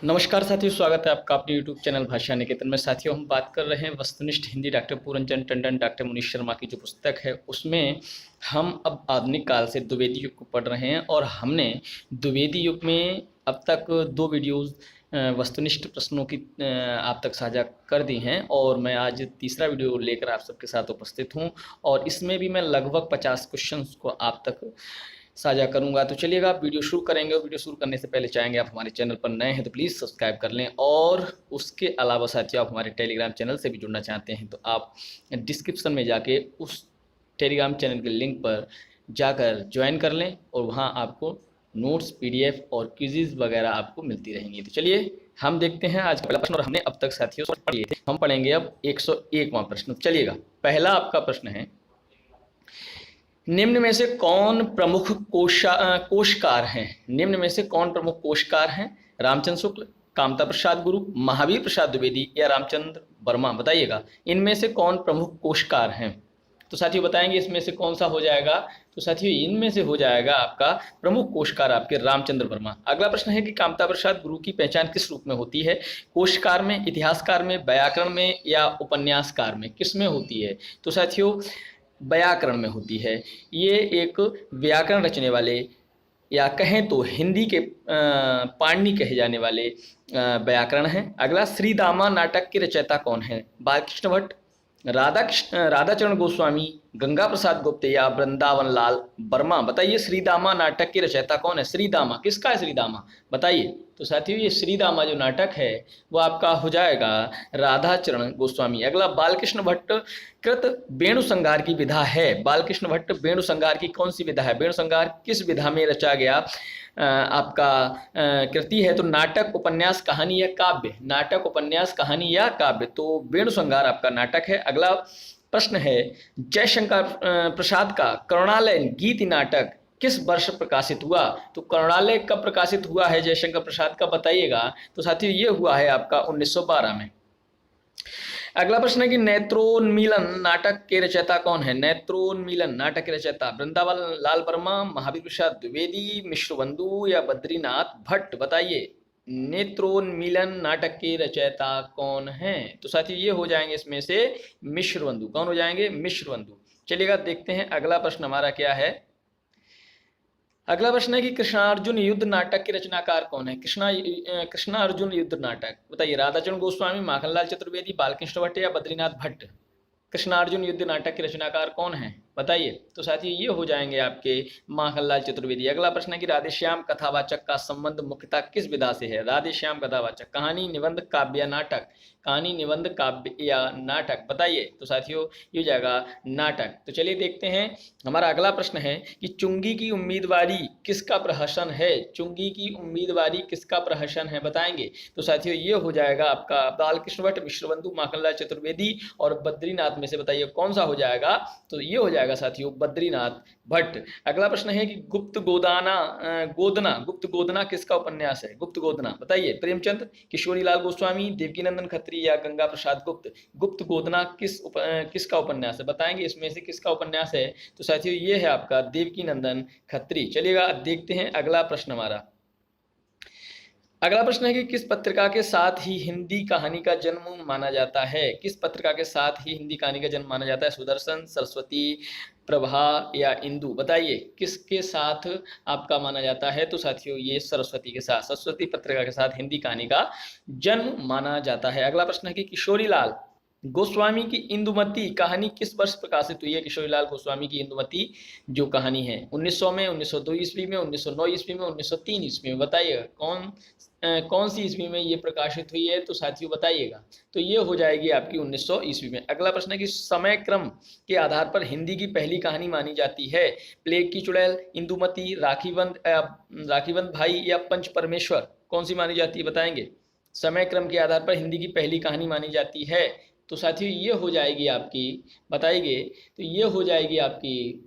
नमस्कार साथियों, स्वागत है आपका अपने यूट्यूब चैनल भाषा निकेतन में। साथियों, हम बात कर रहे हैं वस्तुनिष्ठ हिंदी डॉक्टर पूरनचंद टंडन, डॉक्टर मुनीश शर्मा की जो पुस्तक है उसमें हम अब आधुनिक काल से द्विवेदी युग को पढ़ रहे हैं। और हमने द्विवेदी युग में अब तक 2 वीडियोज़ वस्तुनिष्ठ प्रश्नों की आप तक साझा कर दी हैं, और मैं आज तीसरा वीडियो लेकर आप सबके साथ उपस्थित हूं। और इसमें भी मैं लगभग 50 क्वेश्चंस को आप तक साझा करूंगा। तो चलिएगा, आप वीडियो शुरू करेंगे। और वीडियो शुरू करने से पहले चाहेंगे आप हमारे चैनल पर नए हैं तो प्लीज़ सब्सक्राइब कर लें। और उसके अलावा साथियों, आप हमारे टेलीग्राम चैनल से भी जुड़ना चाहते हैं तो आप डिस्क्रिप्शन में जाके उस टेलीग्राम चैनल के लिंक पर जाकर ज्वाइन कर लें, और वहाँ आपको नोट्स, पीडीएफ और क्विज़ वगैरह आपको मिलती रहेंगी। तो चलिए हम देखते हैं आज का पहला प्रश्न। और हमने अब तक साथियों पढ़ लिए थे, हम पढ़ेंगे अब 101वां प्रश्न। चलिएगा, पहला आपका प्रश्न है, निम्न में से कौन प्रमुख कोशकार हैं? निम्न में से कौन प्रमुख कोशकार हैं? रामचंद्र शुक्ल, कामता प्रसाद गुरु, महावीर प्रसाद द्विवेदी या रामचंद्र वर्मा? बताइएगा, इनमें से कौन प्रमुख कोशकार हैं? तो साथियों बताएंगे इसमें से कौन सा हो जाएगा। तो साथियों इनमें से हो जाएगा आपका प्रमुख कोशकार आपके रामचंद्र वर्मा। अगला प्रश्न है कि कामता प्रसाद गुरु की पहचान किस रूप में होती है? कोशकार में, इतिहासकार में, व्याकरण में या उपन्यासकार में? किस में होती है? तो साथियों व्याकरण में होती है। ये एक व्याकरण रचने वाले, या कहें तो हिंदी के पाणिनि कहे जाने वाले व्याकरण हैं। अगला, श्रीदामा नाटक के रचयिता कौन है? बालकृष्ण भट्ट, राधाचरण गोस्वामी, गंगा प्रसाद गुप्त या वृंदावन लाल वर्मा? बताइए, श्रीदामा नाटक के रचयिता कौन है? श्रीदामा किसका है? श्रीदामा बताइए। तो साथियों ये श्रीदामा जो नाटक है वो आपका हो जाएगा राधाचरण गोस्वामी। अगला, बालकृष्ण भट्ट कृत वेणु संहार की विधा है। बालकृष्ण भट्ट वेणु संहार की कौन सी विधा है? वेणु संहार किस विधा में रचा गया आपका कृति है? तो नाटक, उपन्यास, कहानी या काव्य? नाटक, उपन्यास, कहानी या काव्य? तो वेणु संहार आपका नाटक है। अगला प्रश्न है, जयशंकर प्रसाद का करुणालय गीति नाटक किस वर्ष प्रकाशित हुआ? तो करुणालय कब प्रकाशित हुआ है जयशंकर प्रसाद का? बताइएगा। तो साथियों ये हुआ है आपका 1912 में। अगला प्रश्न है कि नेत्रोन्मीलन नाटक के रचयिता कौन है? नेत्रोन्मीलन नाटक के रचयिता वृंदावन लाल वर्मा, महावीर प्रसाद द्विवेदी, मिश्रबंधु या बद्रीनाथ भट्ट? बताइए, नेत्रोन्मीलन नाटक के रचयिता कौन है? तो साथियों ये हो जाएंगे इसमें से मिश्रबंधु। कौन हो जाएंगे? मिश्रबंधु। चलिएगा देखते हैं अगला प्रश्न हमारा क्या है। अगला प्रश्न है कि कृष्णार्जुन युद्ध नाटक के रचनाकार कौन है? कृष्णार्जुन युद्ध नाटक बताइए, राधाचरण गोस्वामी, माखनलाल चतुर्वेदी, बालकृष्ण भट्ट या बद्रीनाथ भट्ट? कृष्णार्जुन युद्ध नाटक के रचनाकार कौन है? बताइए। तो साथियों ये हो जाएंगे आपके माखनलाल चतुर्वेदी। अगला प्रश्न है कि राधेश्याम कथावाचक का संबंध मुख्यतः किस विधा से है? राधेश्याम कथावाचक कहानी, निबंध, काव्य या नाटक? कहानी, निबंध, काव्य या नाटक? बताइए। तो साथियों ये हो जाएगा नाटक। तो चलिए देखते हैं हमारा अगला प्रश्न है कि चुंगी की उम्मीदवारी किसका प्रहसन है? चुंगी की उम्मीदवारी किसका प्रहसन है? बताएंगे। तो साथियों ये हो जाएगा आपका बालकृष्ण भट्ट, विश्वबंधु, माखनलाल चतुर्वेदी और बद्रीनाथ में से बताइए कौन सा हो जाएगा? तो ये हो जाएगा साथियों बद्रीनाथ भट्ट। अगला प्रश्न है कि गुप्त गोदना किसका उपन्यास है? गुप्त गोदना बताइए, प्रेमचंद, किशोरीलाल गोस्वामी, देवकीनंदन खत्री या गंगा प्रसाद गुप्त? गुप्त गोदना किसका उपन्यास है? बताएंगे इसमें से किसका उपन्यास है? तो साथियों ये है आपका देवकीनंदन खत्री। चलिएगा देखते हैं अगला प्रश्न हमारा। अगला प्रश्न है कि किस पत्रिका के साथ ही हिंदी कहानी का जन्म माना जाता है? किस पत्रिका के साथ ही हिंदी कहानी का जन्म माना जाता है? सुदर्शन, सरस्वती, प्रभा या इंदु? बताइए किसके साथ आपका माना जाता है? तो साथियों ये सरस्वती के साथ, सरस्वती पत्रिका के साथ हिंदी कहानी का जन्म माना जाता है। अगला प्रश्न है कि किशोरीलाल गोस्वामी की इंदुमती कहानी किस वर्ष प्रकाशित हुई है? किशोरीलाल गोस्वामी की इंदुमती जो कहानी है 1900 में, 1902 ईस्वी में, 1909 ईस्वी में, 1903 ईस्वी में? बताइएगा कौन सी ईस्वी में ये प्रकाशित हुई है? तो साथियों बताइएगा। तो ये हो जाएगी आपकी 1900 ईस्वी में। अगला प्रश्न है कि समय क्रम के आधार पर हिंदी की पहली कहानी मानी जाती है? प्लेग की चुड़ैल, इंदुमती, राखीबंद भाई या पंच परमेश्वर? कौन सी मानी जाती है? बताएंगे। समय क्रम के आधार पर हिंदी की पहली कहानी मानी जाती है। तो साथियों ये हो जाएगी आपकी, बताइए। तो ये हो जाएगी आपकी,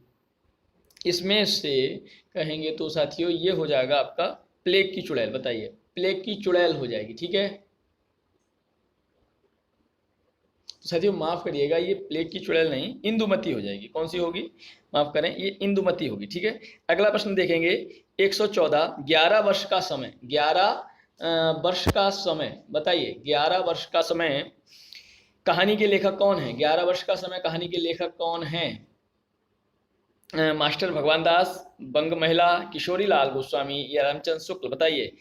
इसमें से कहेंगे तो साथियों ये हो जाएगा आपका प्लेग की चुड़ैल। बताइए, प्लेग की चुड़ैल हो जाएगी। ठीक है, तो साथियों माफ करिएगा, ये प्लेग की चुड़ैल नहीं, इंदुमती हो जाएगी। कौन सी होगी? माफ करें, ये इंदुमती होगी। ठीक है, अगला प्रश्न देखेंगे 114, 11 वर्ष का समय, 11 वर्ष का समय बताइए, 11 वर्ष का समय कहानी के लेखक कौन है? 11 वर्ष का समय कहानी के लेखक कौन है? मास्टर भगवान दास, बंग महिला, किशोरी लाल गोस्वामी या रामचंद्र शुक्ल? बताइए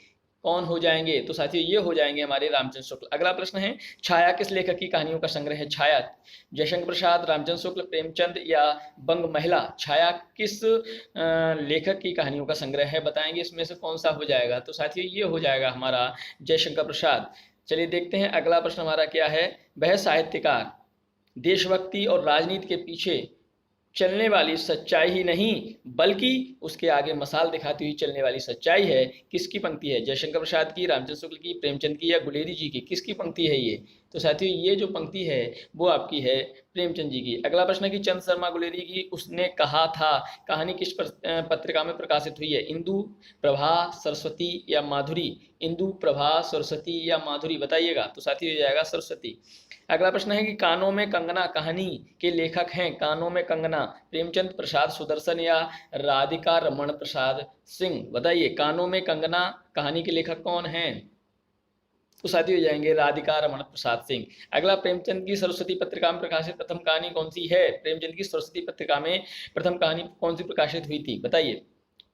कौन हो जाएंगे? तो साथियों ये हो जाएंगे हमारे रामचंद्र शुक्ल। अगला प्रश्न है, छाया किस लेखक की कहानियों का संग्रह है? छाया जयशंकर प्रसाद, रामचंद्र शुक्ल, प्रेमचंद या बंग महिला? छाया किस लेखक की कहानियों का संग्रह है? बताएंगे इसमें से कौन सा हो जाएगा? तो साथियों ये हो जाएगा हमारा जयशंकर प्रसाद। चलिए देखते हैं अगला प्रश्न हमारा क्या है। वह साहित्यकार देशभक्ति और राजनीति के पीछे चलने वाली सच्चाई ही नहीं बल्कि उसके आगे मसाल दिखाती हुई चलने वाली सच्चाई है, किसकी पंक्ति है? जयशंकर प्रसाद की, रामचंद्र शुक्ल की, प्रेमचंद की या गुलेरी जी की? किसकी पंक्ति है ये? तो साथियों ये जो पंक्ति है वो आपकी है प्रेमचंद जी की। अगला प्रश्न है कि चंद शर्मा गुलेरी की उसने कहा था कहानी किस पत्रिका में प्रकाशित हुई है? इंदु, प्रभा, सरस्वती या माधुरी? इंदु, प्रभा, सरस्वती या माधुरी? बताइएगा। तो साथियों हो जाएगा सरस्वती। अगला प्रश्न है कि कानों में कंगना कहानी के लेखक हैं? कानों में कंगना प्रेमचंद, प्रसाद सुदर्शन या राधिका रमण प्रसाद सिंह? बताइए कानों में कंगना कहानी के लेखक कौन हैं? तो साथी हो जाएंगे राधिका रमण प्रसाद सिंह। अगला, प्रेमचंद की सरस्वती पत्रिका में प्रकाशित प्रथम कहानी कौन सी है? प्रेमचंद की सरस्वती पत्रिका में प्रथम कहानी कौन सी प्रकाशित हुई थी? बताइए।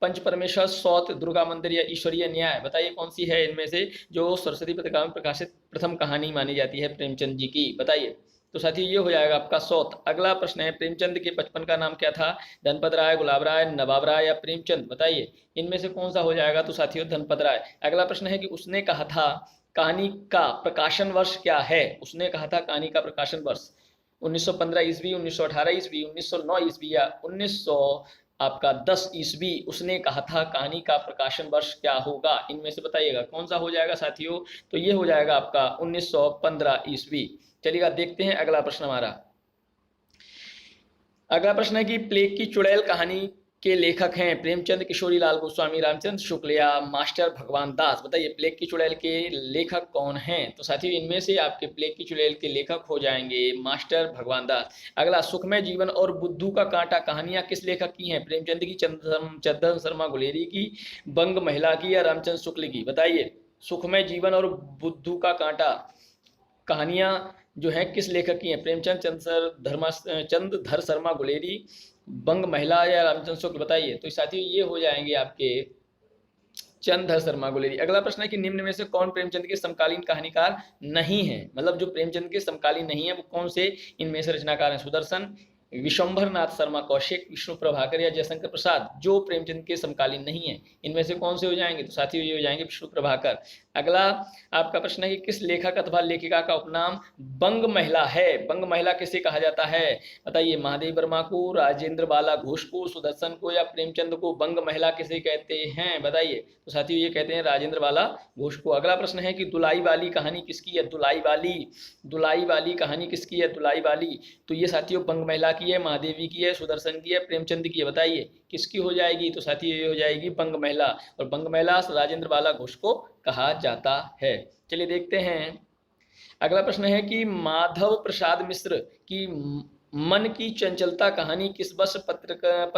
पंच परमेश्वर, सौत, दुर्गा मंदिर या ईश्वरीय न्याय? बताइए कौन सी है इनमें से जो सरस्वती पत्रिका में प्रकाशित प्रथम कहानी मानी जाती है प्रेमचंद जी की? बताइए। तो साथियों ये हो जाएगा आपका सौत। अगला प्रश्न है, प्रेमचंद के बचपन का नाम क्या था? धनपत राय, गुलाब राय, नवाब राय या प्रेमचंद? बताइए इनमें से कौन सा हो जाएगा? तो साथियों धनपत राय। अगला प्रश्न है कि उसने कहा था कहानी का प्रकाशन वर्ष क्या है? उसने कहा था कहानी का प्रकाशन वर्ष 1915 ईस्वी, 1918 ईस्वी, 1909 ईस्वी या 1910 ईस्वी? उसने कहा था कहानी का प्रकाशन वर्ष क्या होगा? इनमें से बताइएगा कौन सा हो जाएगा साथियों? तो ये हो जाएगा आपका 1915 ईस्वी। चलिएगा देखते हैं अगला प्रश्न हमारा। अगला प्रश्न है कि प्लेग की चुड़ैल कहानी के लेखक हैं प्रेमचंद, किशोरी लाल गोस्वामी, रामचंद्र शुक्ल या मास्टर भगवान दास? बताइए प्लेग की चुड़ैल के लेखक कौन हैं? तो साथियों इनमें से आपके प्लेग की चुड़ैल के लेखक हो जाएंगे मास्टर भगवान दास। अगला, सुखमय जीवन और बुद्धू का कांटा कहानियां किस लेखक की हैं? प्रेमचंद की, चंदन शर्मा गुलेरी की, बंग महिला की या रामचंद्र शुक्ल की? बताइए सुखमय जीवन और बुद्धू का कांटा कहानियां जो है किस लेखक की हैं? प्रेमचंद, चंद्रधर शर्मा गुलेरी, बंग महिला या रामचंद्र शुक्ल? बताइए। तो साथियों ये हो जाएंगे आपके चंद्रधर शर्मा गुलेरी। अगला प्रश्न है कि निम्न में से कौन प्रेमचंद के समकालीन कहानीकार नहीं है? मतलब जो प्रेमचंद के समकालीन नहीं है वो कौन से इनमें से रचनाकार हैं? सुदर्शन, विशंभर नाथ शर्मा कौशिक, विष्णु प्रभाकर या जयशंकर प्रसाद? जो प्रेमचंद के समकालीन नहीं है इनमें से कौन से हो जाएंगे? तो साथियों ये हो जाएंगे विष्णु प्रभाकर। अगला आपका प्रश्न है कि किस लेखक अथवा लेखिका का उपनाम बंग महिला है? बंग महिला किसे कहा जाता है? बताइए महादेवी वर्मा को, राजेंद्र बाला घोष को, सुदर्शन को या प्रेमचंद को? बंग महिला किसे कहते हैं? बताइए। तो साथियों ये कहते हैं राजेंद्र बाला घोष को। अगला प्रश्न है कि दुलाई वाली कहानी किसकी है? दुलाई वाली कहानी किसकी है? दुलाई वाली। तो ये साथियों बंग महिला की है, महादेवी की है, सुदर्शन की है, प्रेमचंद की है? बताइए किसकी हो जाएगी? तो साथियों ये हो जाएगी बंग महिला, और बंग महिला राजेंद्र बाला घोष को कहा जाता है। चलिए देखते हैं अगला प्रश्न है कि माधव प्रसाद मिश्र की मन की चंचलता कहानी किस वर्ष पत्र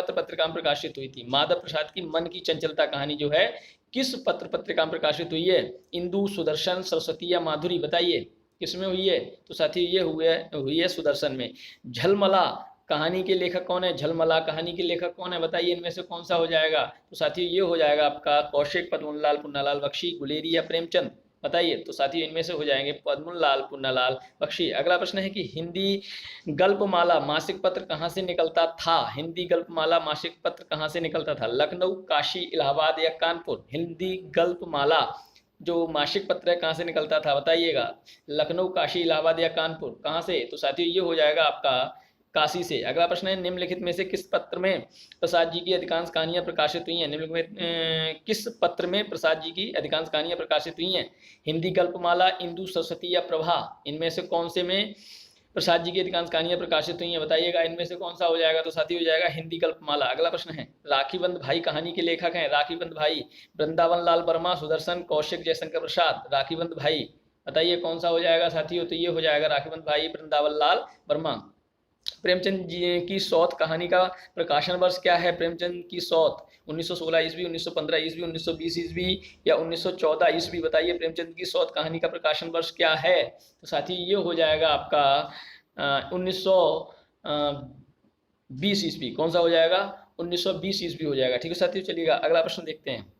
पत्रिका में प्रकाशित हुई थी? माधव प्रसाद की मन की चंचलता कहानी जो है किस पत्र पत्रिका में प्रकाशित हुई है? इंदु, सुदर्शन, सरस्वती या माधुरी? बताइए किसमें हुई है? तो साथियों ये हुई है सुदर्शन में। झलमला कहानी के लेखक कौन है? झलमला कहानी के लेखक कौन है? बताइए इनमें से कौन सा हो जाएगा? तो साथियों ये हो जाएगा आपका कौशिक, पद्मलाल, पुन्नालाल बख्शी, गुलेरी या प्रेमचंद? बताइए। तो साथियों इनमें से हो जाएंगे पद्मलाल, पुन्नालाल बख्शी। अगला प्रश्न है कि हिंदी गल्पमाला मासिक पत्र कहाँ से निकलता था? हिंदी गल्पमाला मासिक पत्र कहाँ से निकलता था? लखनऊ, काशी, इलाहाबाद या कानपुर? हिंदी गल्पमाला जो मासिक पत्र है कहाँ से निकलता था? बताइएगा। लखनऊ, काशी, इलाहाबाद या कानपुर? कहाँ से? तो साथियों ये हो जाएगा आपका काशी से। अगला प्रश्न है, निम्नलिखित में से किस पत्र में प्रसाद जी की अधिकांश कहानियां प्रकाशित हुई हैं? निम्नलिखित में किस पत्र में प्रसाद जी की अधिकांश कहानियां प्रकाशित हुई हैं? हिंदी गल्पमाला, इंदु, सरस्वती या प्रभा? इनमें से कौन से में प्रसाद जी की अधिकांश कहानियां प्रकाशित हुई हैं? बताइएगा इनमें से कौन सा हो जाएगा? तो साथी हो जाएगा हिंदी गल्पमाला। अगला प्रश्न है, राखीबंद भाई कहानी के लेखक हैं? राखीबंद भाई वृंदावन लाल वर्मा, सुदर्शन, कौशिक, जयशंकर प्रसाद? राखीबंद भाई बताइए कौन सा हो जाएगा साथियों? तो ये हो जाएगा राखीबंद भाई वृंदावन लाल वर्मा। प्रेमचंद जी की सौत कहानी का प्रकाशन वर्ष क्या है? प्रेमचंद की सौत 1916 ईस्वी, 1915 ईस्वी, 1920 ईस्वी या 1914 ईस्वी? बताइए प्रेमचंद की सौत कहानी का प्रकाशन वर्ष क्या है? तो साथी ये हो जाएगा आपका 1920 ईस्वी। कौन सा हो जाएगा? 1920 ईस्वी हो जाएगा। ठीक है साथियों, चलिएगा अगला प्रश्न देखते हैं।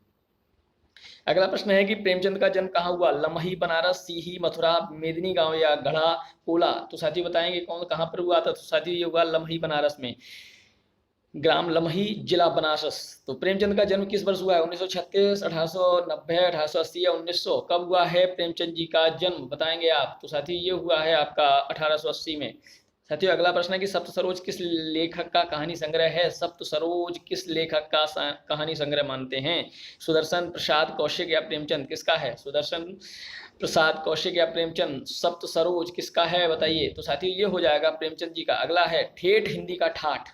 अगला प्रश्न है कि प्रेमचंद का जन्म कहाँ हुआ? लमही, बनारस, सीही, मथुरा, मेदिनी गांव या गढ़ा कोला? तो साथी बताएंगे कौन कहाँ पर हुआ था? तो साथी ये हुआ लमही बनारस में, ग्राम लमही, जिला बनारस। तो प्रेमचंद का जन्म किस वर्ष हुआ है? 1936, 1890, 1880 या 1900? कब हुआ है प्रेमचंद जी का जन्म? बताएंगे आप। तो साथी ये हुआ है आपका 1880 में। साथियों अगला प्रश्न है कि सप्त सरोज किस लेखक का कहानी संग्रह है? सप्त सरोज किस लेखक का कहानी संग्रह मानते हैं? सुदर्शन, प्रसाद, कौशिक या प्रेमचंद? किसका है? सुदर्शन, प्रसाद, कौशिक या प्रेमचंद? सप्त सरोज किसका है बताइए। तो साथियों ये हो जाएगा प्रेमचंद जी का। अगला है ठेठ हिंदी का ठाठ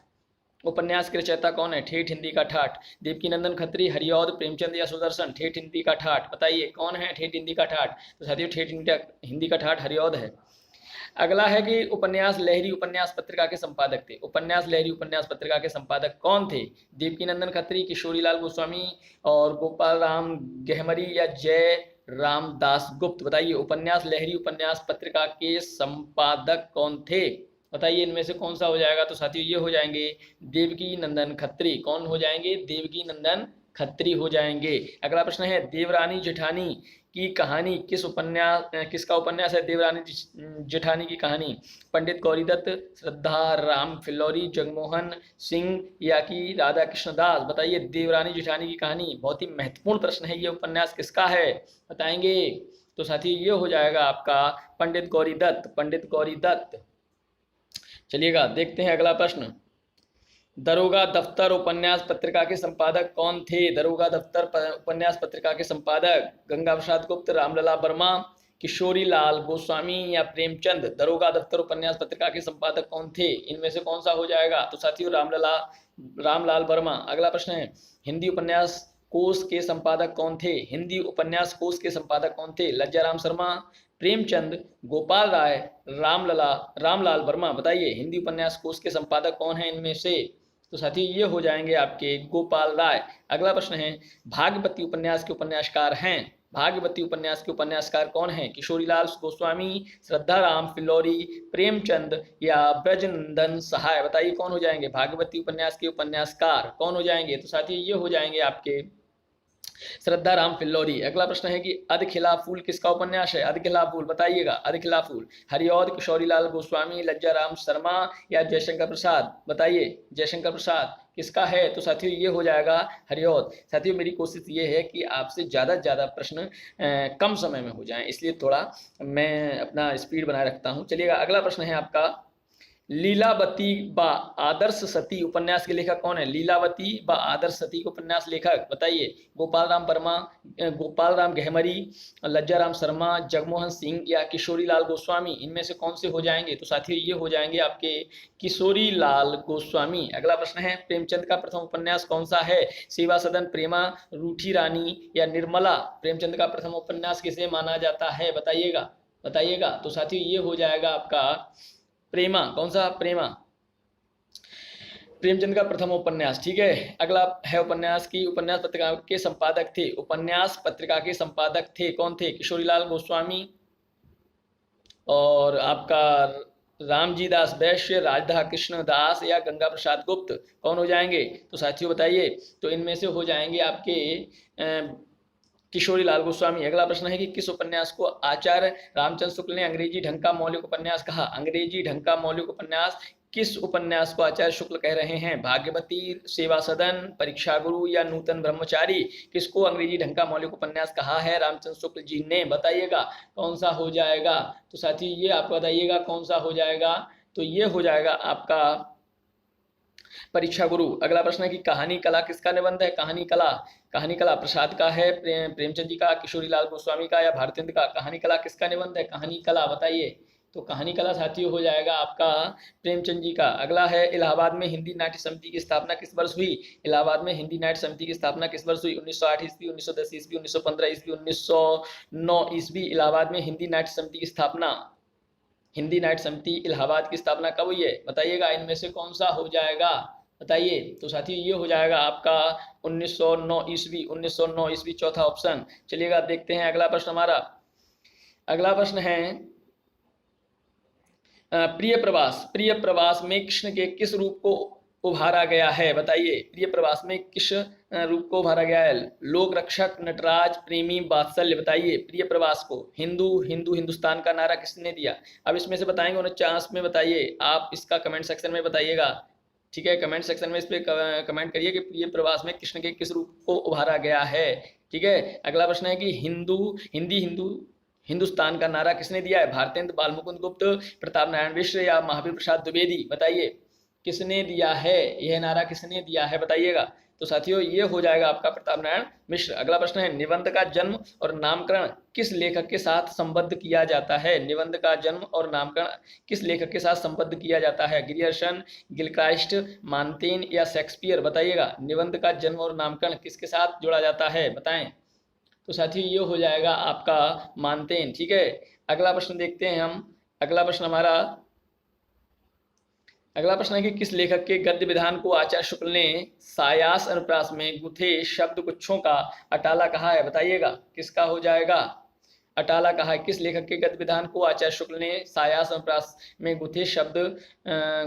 उपन्यास के रचयिता कौन है? ठेठ हिंदी का ठाठ देवकीनंदन खत्री, हरिऔध, प्रेमचंद या सुदर्शन? ठेठ हिंदी का ठाठ बताइए कौन है ठेठ हिंदी का ठाठ? तो साथियों ठेठ हिंदी का ठाठ हरिऔध है। अगला है कि उपन्यास लहरी उपन्यास पत्रिका के संपादक थे। उपन्यास लहरी उपन्यास पत्रिका के संपादक कौन थे? देवकीनंदन खत्री, किशोरीलाल गोस्वामी और गोपाल राम गहमरी या जय राम दास गुप्त? बताइए उपन्यास लहरी उपन्यास पत्रिका के संपादक कौन थे? बताइए इनमें से कौन सा हो जाएगा? तो साथियों ये हो जाएंगे देवकी नंदन खत्री। कौन हो जाएंगे? देवकी नंदन खत्री हो जाएंगे। अगला प्रश्न है देवरानी जेठानी की कहानी किसका उपन्यास है? देवरानी जेठानी की कहानी पंडित गौरीदत्त, श्रद्धा राम फिल्लौरी, जगमोहन सिंह या कि राधा कृष्ण दास? बताइए देवरानी जेठानी की कहानी। बहुत ही महत्वपूर्ण प्रश्न है, ये उपन्यास किसका है बताएंगे? तो साथियों ये हो जाएगा आपका पंडित गौरीदत्त। पंडित गौरीदत्त। चलिएगा देखते हैं अगला प्रश्न। दरोगा दफ्तर उपन्यास पत्रिका के संपादक कौन थे? दरोगा दफ्तर उपन्यास पत्रिका के संपादक गंगा प्रसाद गुप्त, रामलला वर्मा, किशोरी लाल गोस्वामी या प्रेमचंद? दरोगा दफ्तर उपन्यास पत्रिका के संपादक कौन थे? इनमें से कौन सा हो जाएगा? तो साथियों रामलाल वर्मा। अगला प्रश्न है हिंदी उपन्यास कोश के संपादक कौन थे? हिंदी उपन्यास कोश के संपादक कौन थे? लज्जाराम शर्मा, प्रेमचंद, गोपाल राय, रामलाल वर्मा? बताइए हिंदी उपन्यास कोश के संपादक कौन है इनमें से? तो साथी ये हो जाएंगे आपके गोपाल राय। अगला प्रश्न है भागवती उपन्यास के उपन्यासकार हैं। भागवती उपन्यास के उपन्यासकार कौन है? किशोरीलाल गोस्वामी, श्रद्धाराम फिल्लौरी, प्रेमचंद या ब्रजनंदन सहाय? बताइए कौन हो जाएंगे भागवती उपन्यास के उपन्यासकार? कौन हो जाएंगे? तो साथी ये हो जाएंगे आपके श्रद्धाराम फिल्लौरी। अगला प्रश्न है कि अधखिला फूल किसका उपन्यास है? अधखिला फूल बताइएगा। अधखिला फूल हरिऔध, किशोरीलाल गोस्वामी, लज्जाराम शर्मा या जयशंकर प्रसाद? बताइए जयशंकर प्रसाद किसका है? तो साथियों ये हो जाएगा हरिऔध। साथियों मेरी कोशिश ये है कि आपसे ज़्यादा से ज़्यादा प्रश्न कम समय में हो जाएं, इसलिए थोड़ा मैं अपना स्पीड बनाए रखता हूँ। चलिएगा अगला प्रश्न है आपका लीलावती व आदर्श सती उपन्यास के लेखक कौन है? लीलावती व आदर्श सती के उपन्यास लेखक बताइए। गोपाल राम वर्मा, गोपाल राम गहमरी, लज्जाराम शर्मा, जगमोहन सिंह या किशोरी लाल गोस्वामी? इनमें से कौन से हो जाएंगे? तो साथियों ये हो जाएंगे आपके किशोरी लाल गोस्वामी। अगला प्रश्न है प्रेमचंद का प्रथम उपन्यास कौन सा है? सेवा सदन, प्रेमा, रूठी रानी या निर्मला? प्रेमचंद का प्रथम उपन्यास किसे माना जाता है? बताइएगा। तो साथियों ये हो जाएगा आपका प्रेमा। कौन सा? प्रेमा प्रेमचंद का प्रथम उपन्यास। ठीक है अगला है उपन्यास की उपन्यास पत्रिका के संपादक थे। उपन्यास पत्रिका के संपादक थे कौन थे? किशोरीलाल गोस्वामी और आपका रामजी दास वैश्य, राधा कृष्ण दास या गंगा प्रसाद गुप्त? कौन हो जाएंगे? तो साथियों बताइए। तो इनमें से हो जाएंगे आपके किशोरी लाल गोस्वामी। अगला प्रश्न है कि किस उपन्यास को आचार्य रामचंद्र शुक्ल ने अंग्रेजी ढंग का मौलिक उपन्यास कहा? अंग्रेजी ढंग का मौलिक उपन्यास किस उपन्यास को आचार्य शुक्ल कह रहे हैं? भाग्यवती, सेवा सदन, परीक्षा गुरु या नूतन ब्रह्मचारी? किसको अंग्रेजी ढंग का मौलिक उपन्यास कहा है रामचंद्र शुक्ल जी ने? बताइएगा कौन सा हो जाएगा? तो साथी ये आप बताइएगा कौन सा हो जाएगा? तो ये हो जाएगा आपका परीक्षा गुरु। अगला प्रश्न है कि कहानी कला किसका निबंध है? कहानी कला प्रसाद का है, प्रेमचंद जी का, किशोरी लाल गोस्वामी का या भारतेंद्र का? कहानी कला किसका निबंध है? कहानी कला बताइए। तो कहानी कला साथियों हो जाएगा आपका प्रेमचंद जी का। अगला है इलाहाबाद में हिंदी नाट्य समिति की स्थापना किस वर्ष हुई? इलाहाबाद में हिंदी नाट्य समिति की स्थापना किस वर्ष हुई? 1908 ईस्वी, 1910 ईस्वी, 1915 ईस्वी, 1909 ईस्वी? इलाहाबाद में हिंदी नाट्य समिति की स्थापना हिंदी नाट्य समिति इलाहाबाद की स्थापना कब हुई है, बताइएगा। इनमें से कौन सा हो जाएगा, बताइए। तो साथियों ये हो जाएगा आपका 1909 ईस्वी, 1909 ईस्वी चौथा ऑप्शन। चलिएगा देखते हैं अगला प्रश्न हमारा। अगला प्रश्न है प्रिय प्रवास। प्रिय प्रवास में कृष्ण के किस रूप को उभारा गया है, बताइए। प्रिय प्रवास में किस रूप को उभारा गया है, लोक रक्षक, नटराज, प्रेमी, वात्सल्य, बताइए। प्रिय प्रवास को हिंदू हिंदू हिंदुस्तान का नारा किसने दिया। अब इसमें से बताएंगे 49 में, बताइए आप। इसका कमेंट सेक्शन में बताइएगा, ठीक है। कमेंट सेक्शन में इस पर कमेंट करिए कि प्रिय प्रवास में कृष्ण के किस रूप को उभारा गया है, ठीक है। अगला प्रश्न है कि हिंदुस्तान का नारा किसने दिया है, भारतेंद्र, बालमुकुंद गुप्त, प्रताप नारायण मिश्र या महावीर प्रसाद द्विवेदी, बताइए। किसने दिया है यह नारा, किसने दिया है, बताइएगा। तो साथियों ये हो जाएगा आपका प्रताप नारायण मिश्र। अगला प्रश्न है निबंध का जन्म और नामकरण किस लेखक के साथ संबद्ध किया जाता है। निबंध का जन्म और नामकरण किस लेखक के साथ संबद्ध किया जाता है, गिरियर्सन, गिलक्राइस्ट, मानतेन या शेक्सपियर, बताइएगा। निबंध का जन्म और नामकरण किसके साथ जोड़ा जाता है, बताएं। तो साथियों ये हो जाएगा आपका मानतेन, ठीक है। अगला प्रश्न देखते हैं हम। अगला प्रश्न है कि किस लेखक के गद्य विधान को आचार्य शुक्ल ने सायास अनुप्रास में गुथे शब्द गुच्छों का अटाला कहा है, बताइएगा। किसका हो जाएगा, अटाला कहा है। किस लेखक के गद्य विधान को आचार्य शुक्ल ने सायास अनुप्रास में गुथे शब्द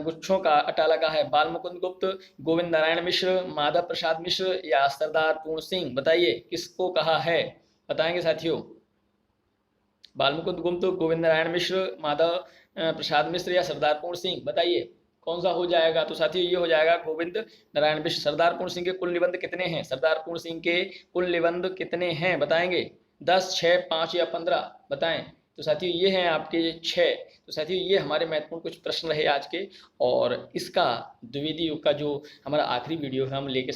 गुच्छों का अटाला कहा है, बालमुकुंद गुप्त, गोविंद नारायण मिश्र, माधव प्रसाद मिश्र या सरदार पूर्ण सिंह, बताइए। किसको कहा है, बताएंगे साथियों। बालमुकुंद गुप्त, गोविंद नारायण मिश्र, माधव प्रसाद मिश्र या सरदार पूर्ण सिंह, बताइए कौन सा हो जाएगा। तो साथियों ये हो जाएगा गोविंद नारायण मिश्र। सरदार पूर्ण सिंह के कुल निबंध कितने हैं, सरदार पूर्ण सिंह के कुल निबंध कितने हैं, बताएंगे। 10, 6, 5 या 15, बताएं। तो साथियों ये हैं आपके 6। तो साथियों ये हमारे महत्वपूर्ण कुछ प्रश्न रहे आज के, और इसका द्विवेदी युग का जो हमारा आखिरी वीडियो है हम लेके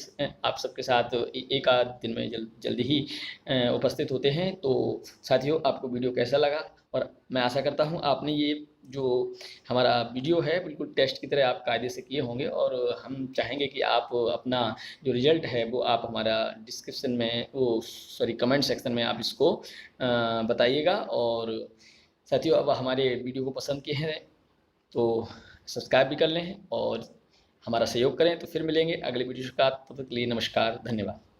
आप सबके साथ एक आध दिन में जल्दी ही उपस्थित होते हैं। तो साथियों आपको वीडियो कैसा लगा, और मैं आशा करता हूँ आपने ये जो हमारा वीडियो है बिल्कुल टेस्ट की तरह आप कायदे से किए होंगे, और हम चाहेंगे कि आप अपना जो रिजल्ट है वो आप हमारा डिस्क्रिप्शन में कमेंट सेक्शन में आप इसको बताइएगा। और साथियों अब हमारे वीडियो को पसंद किए हैं तो सब्सक्राइब भी कर लें और हमारा सहयोग करें। तो फिर मिलेंगे अगले वीडियो के साथ, तब तक के लिए नमस्कार, धन्यवाद।